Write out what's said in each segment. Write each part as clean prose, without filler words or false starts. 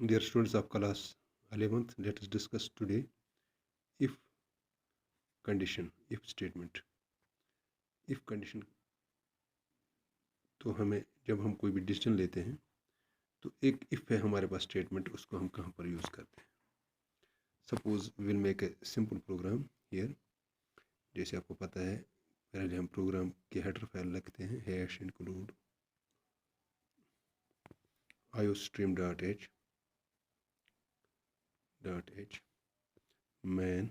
Dear students of class 11th, let us discuss today if condition, if statement. if condition तो हमें जब हम कोई भी डिसीजन लेते हैं तो एक if है हमारे पास स्टेटमेंट, उसको हम कहाँ पर यूज़ करते हैं. Suppose will make a simple program here. जैसे आपको पता है, पहले हम प्रोग्राम के हेडर फाइल लिखते हैं हैश इंक्लूड iostream.h मैन.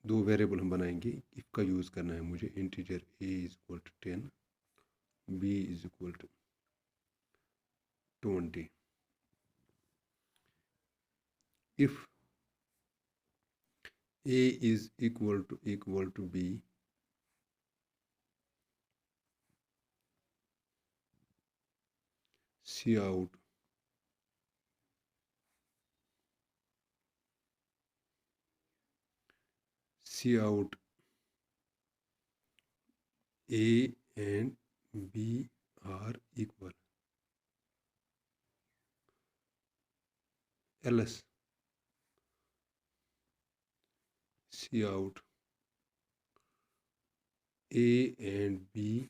दो वेरिएबल हम बनाएंगे. इफ का यूज़ करना है मुझे. Integer a is equal to 10, b is equal to 20. if a is equal to b, cout a and b are equal, else cout a and b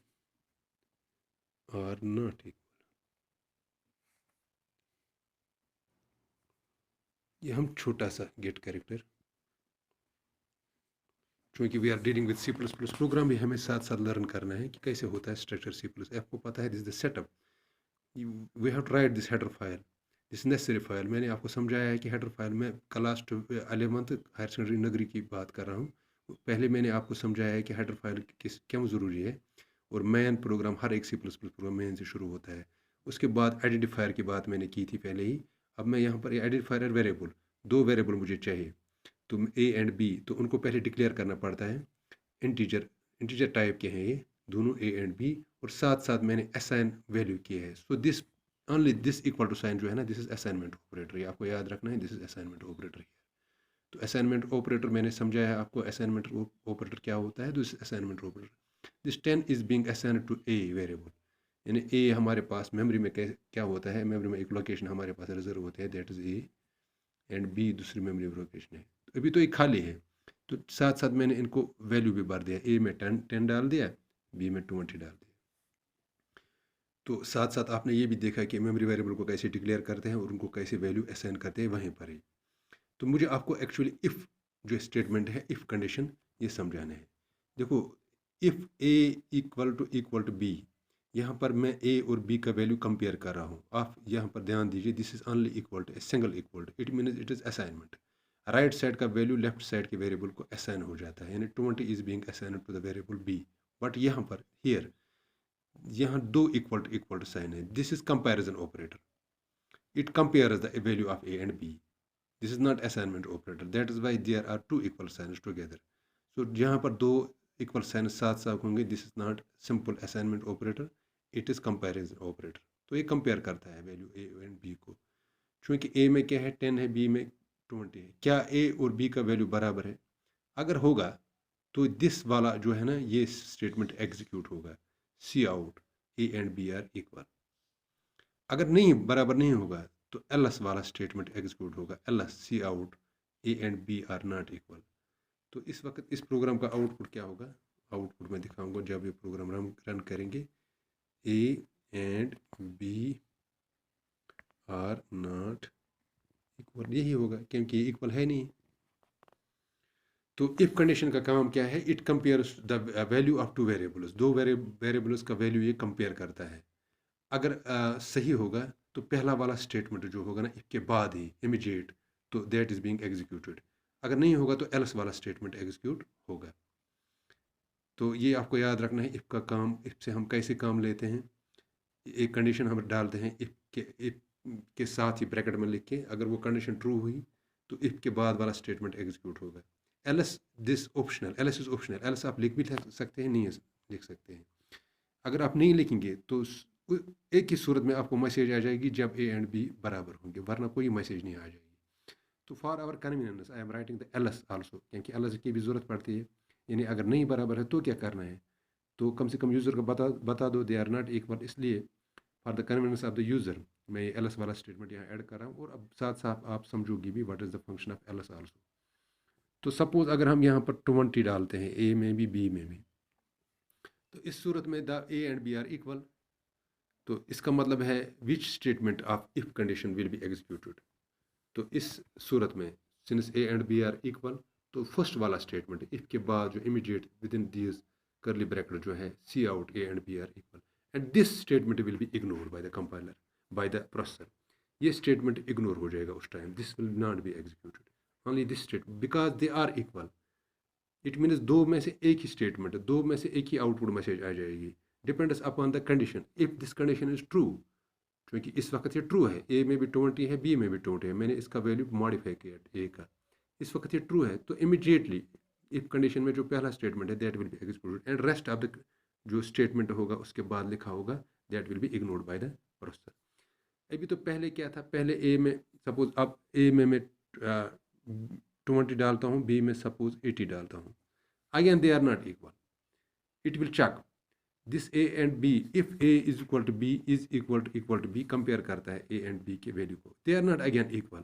are not equal. ये हम छोटा सा get character, चूँकि we are dealing with C++ program भी हमें साथ साथ learn करना है कि कैसे होता है स्ट्रक्चर C++. आपको पता है this is the setup. We have to write this header file, this necessary file. मैंने आपको समझाया है कि हेडर फाइल में क्लास 11th हायर सेकेंडरी नगरी की बात कर रहा हूँ. पहले मैंने आपको समझाया है कि हेडर फाइल किस क्यों ज़रूरी है. और मेन प्रोग्राम, हर एक C++ प्रोग्राम मेन से शुरू होता है. उसके बाद आइडेंटिफायर की बात मैंने की थी पहले ही. अब मैं यहाँ पर आइडेंटिफायर वेरिएबल, दो वेरिएबल मुझे चाहिए. तो a एंड b, तो उनको पहले डिक्लेयर करना पड़ता है. इंटीजर टाइप के हैं ये दोनों a एंड b, और साथ साथ मैंने असाइन वैल्यू किए हैं. So this only this equal to sign जो है ना, दिस इज असाइनमेंट ऑपरेटर. ये आपको याद रखना है, दिस इज असाइनमेंट ऑपरेटर. तो असाइनमेंट ऑपरेटर मैंने समझाया है आपको. असाइनमेंट ऑपरेटर क्या होता है. This assignment operator, this 10 is being assigned to a variable. यानी a हमारे पास मेमोरी में क्या होता है, मेमोरी में एक लोकेशन हमारे पास रिजर्व होते हैं, that is a, and b दूसरी मेमोरी लोकेशन है. तो अभी तो एक खाली है, तो साथ साथ मैंने इनको वैल्यू भी भर दिया. a में 10 डाल दिया, b में 20 डाल दिया. तो साथ साथ आपने ये भी देखा कि मेमोरी वेरिएबल को कैसे डिक्लेयर करते हैं और उनको कैसे वैल्यू असाइन करते हैं वहीं पर ही. तो मुझे आपको एक्चुअली इफ़ जो स्टेटमेंट है, इफ़ कंडीशन, ये समझाना है. देखो, if a equal to b, यहाँ पर मैं a और b का वैल्यू कंपेयर कर रहा हूँ. आप यहाँ पर ध्यान दीजिए, this is only equal to, single equal to, it mean it is assignment. Right side का वैल्यू लेफ्ट साइड के वेरिएबल को असाइन हो जाता है. यानी 20 is being assign to the variable b. But यहाँ पर हियर, यहाँ दो इक्वल टू साइन है. This is comparison operator. It compares the value of a and b. This is not assignment operator. That is why there are two equal signs together. So जहाँ पर दो equal signs साथ साथ होंगे, this is not simple assignment operator. It is comparison operator. तो ये compare करता है वैल्यू a and b को. चूँकि a में क्या है, 10 है, b में 20 है. क्या a और b का वैल्यू बराबर है? अगर होगा तो दिस वाला जो है ना, ये स्टेटमेंट एग्जीक्यूट होगा. सी out a and b are equal. अगर नहीं, बराबर नहीं होगा, तो ls वाला स्टेटमेंट एग्जीक्यूट होगा. ls cout a and b are not equal. तो इस वक्त इस प्रोग्राम का आउटपुट क्या होगा? आउटपुट मैं दिखाऊंगा जब ये प्रोग्राम रन करेंगे. a and b are not equal, यही होगा क्योंकि ये इक्वल है नहीं. तो इफ कंडीशन का काम क्या है? It compares the value of two variables. दो वेरिएबल्स का वैल्यू ये कंपेयर करता है. अगर सही होगा तो पहला वाला स्टेटमेंट जो होगा ना, इसके बाद ही इमीडिएट, तो दैट इज बीइंग एग्जीक्यूटेड. अगर नहीं होगा तो एल्स वाला स्टेटमेंट एग्जीक्यूट होगा. तो ये आपको याद रखना है. इफ का काम, इफ से हम कैसे काम लेते हैं. एक कंडीशन हम डालते हैं इफ के साथ ही ब्रैकेट में लिख के, अगर वो कंडीशन ट्रू हुई तो इफ के बाद वाला स्टेटमेंट एग्जीक्यूट होगा. Else this optional, else is optional. Else आप लिख भी सकते हैं, नहीं लिख सकते हैं. अगर आप नहीं लिखेंगे तो एक ही सूरत में आपको मैसेज आ जाएगी जब a एंड b बराबर होंगे, वरना कोई मैसेज नहीं आ जाएगी. तो for our convenience I am writing the else also, क्योंकि एल्स की भी ज़रूरत पड़ती है. यानी अगर नहीं बराबर है तो क्या करना है, तो कम से कम यूज़र को बता दो दे आर नॉट इक्वल. इसलिए for the convenience of the user मैं ये एलएस वाला स्टेटमेंट यहाँ ऐड कर रहा हूँ और अब साथ साथ आप समझोगी भी what is the function of LS also. तो सपोज अगर हम यहाँ पर 20 डालते हैं ए में भी बी में भी, तो इस सूरत में the A and B are equal, तो इसका मतलब है which statement of if condition will be executed. तो इस सूरत में since A and B are equal, तो फर्स्ट वाला स्टेटमेंट इफ के बाद जो immediate within these curly bracket जो है C out A and B are equal and this statement will be ignored by the compiler by the processor. ये statement ignore हो जाएगा उस time, this will not be executed only this statement because they are equal. It means दो में से एक ही statement है, दो में से एक ही आउटपुट मैसेज आ जाएगी, depends upon the condition. If this condition is true, क्योंकि इस वक्त ये ट्रू है, ए में भी 20 है बी में भी 20 है, मैंने इसका वैल्यू मॉडिफाई किया ए का, इस वक्त ये ट्रू है, तो इमीडिएटली इफ कंडीशन में जो पहला स्टेटमेंट है that will be executed and rest of the जो स्टेटमेंट होगा उसके बाद लिखा होगा that will be ignored by the processor. अभी तो पहले क्या था, पहले ए में सपोज अब ए में मैं 20 डालता हूँ, बी में सपोज 80 डालता हूँ, again they are not equal, it will check this A and B, if A is equal to B is equal to B, compare करता है ए एंड बी के वैल्यू को, they are not again equal,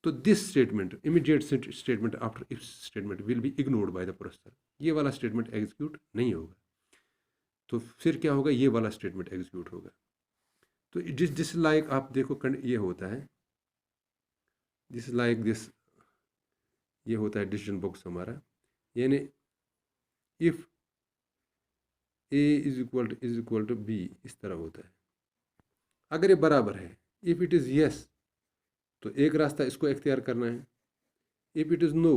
तो this statement immediate statement after if statement will be ignored by the processor. ये वाला statement execute नहीं होगा, तो फिर क्या होगा, ये वाला स्टेटमेंट एग्जीक्यूट होगा। तो जिस लाइक आप देखो ये होता है दिस लाइक दिस, ये होता है डिसीजन बॉक्स हमारा, यानी if A is equal to B इस तरह होता है। अगर ये बराबर है, इफ इट इज़ यस तो एक रास्ता इसको इख्तियार करना है, इफ इट इज़ नो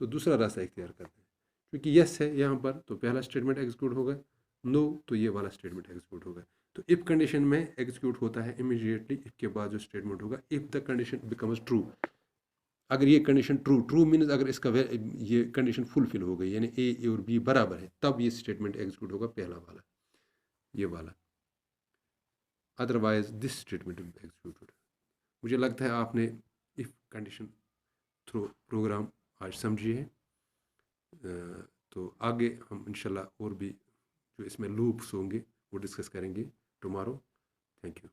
तो दूसरा रास्ता इख्तियार करना है, क्योंकि यस है यहाँ पर तो पहला स्टेटमेंट एग्जीक्यूट होगा, नो तो ये वाला स्टेटमेंट एग्जीक्यूट होगा। तो इफ कंडीशन में एग्जीक्यूट होता है इमीडिएटली इफ के बाद जो स्टेटमेंट होगा, if the condition becomes true. अगर ये कंडीशन ट्रू मीन्स अगर इसका ये कंडीशन फुलफिल हो गई, यानी ए और बी बराबर है, तब ये स्टेटमेंट एग्जीक्यूट होगा पहला वाला, ये वाला, otherwise this statement will be executed. मुझे लगता है आपने इफ कंडीशन थ्रू प्रोग्राम आज समझी है, तो आगे हम इंशाल्लाह और भी जो इसमें लूप्स होंगे वो डिस्कस करेंगे टुमारो। Thank you.